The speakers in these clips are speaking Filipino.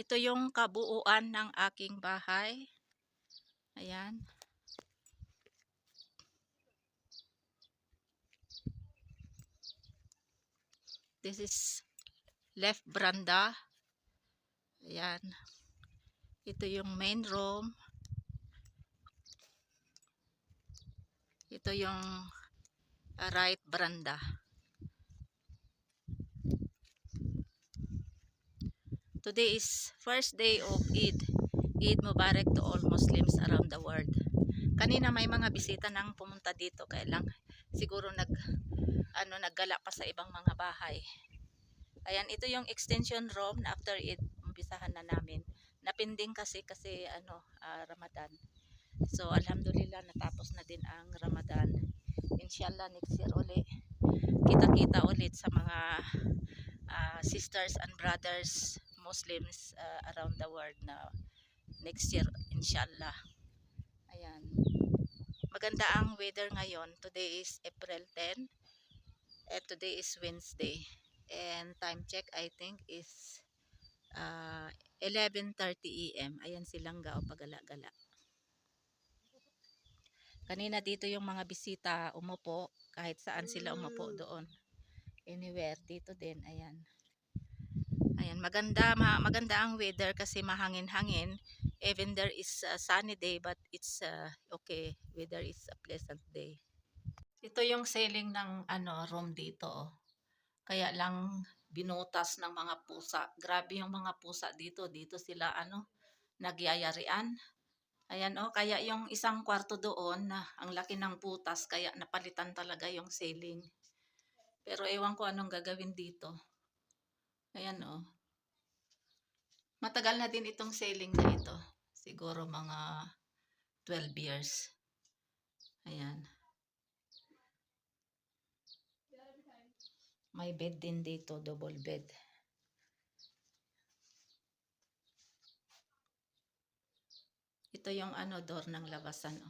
Ito yung kabuuan ng aking bahay. Ayan. This is left veranda. Ayan. Ito yung main room. Ito yung right veranda. Today is first day of Eid. Eid Mubarak to all Muslims around the world. Kanina may mga bisita nang pumunta dito, kaya lang siguro naggala pa sa ibang mga bahay. Ayan, ito yung extension room na after Eid umpisahan na namin. Napinding kasi Ramadan. So alhamdulillah natapos na din ang Ramadan. Inshallah next year ulit kita-kita ulit sa mga sisters and brothers Muslims around the world na next year inshallah. Ayan. Maganda ang weather ngayon. Today is April 10 and today is Wednesday. And time check I think is 11:30 AM. Ayan silang gao pagala-gala. Kanina dito yung mga bisita umupo, kahit saan sila umupo doon. Anywhere dito din, ayan. Ayan, maganda ang weather kasi mahangin-hangin. Even there is a sunny day but it's okay. Weather is a pleasant day. Ito yung ceiling ng room dito. Oh. Kaya lang binutas ng mga pusa. Grabe yung mga pusa dito. Dito sila nagyayarian. Ayan kaya yung isang kwarto doon na ang laki ng putas kaya napalitan talaga yung ceiling. Pero ewan ko anong gagawin dito. Ayan Matagal na din itong ceiling na ito. Siguro mga 12 years. Ayan. May bed din dito, double bed. Ito yung door ng labasan.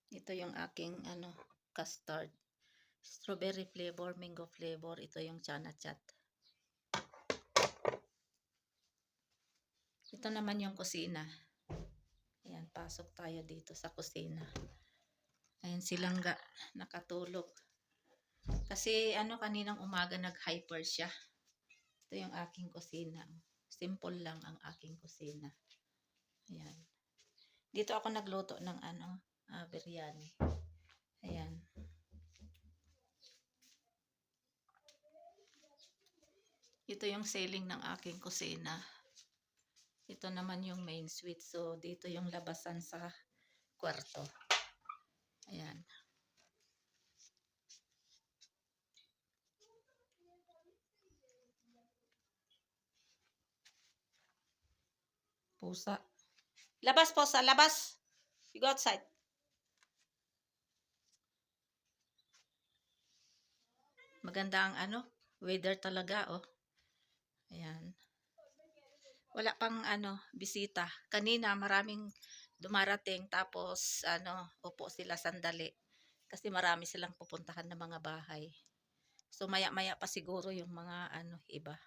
Ito yung aking custard. Strawberry flavor, mango flavor. Ito yung chana chat. Ito naman yung kusina. Ayan, pasok tayo dito sa kusina. Ayan silang nakatulog. Kasi kaninang umaga nag-hyper siya. Ito yung aking kusina. Simple lang ang aking kusina. Ayan. Dito ako nagluto ng biryani. Ayan. Ito yung ceiling ng aking kusina. Ito naman yung main suite. So, dito yung labasan sa kwarto. Ayan. Pusa. Labas po sa labas. You go outside. Maganda ang weather talaga Ayan. Wala pang bisita. Kanina maraming dumarating tapos upo sila sandali. Kasi marami silang pupuntahan na mga bahay. So maya-maya pa siguro yung mga iba.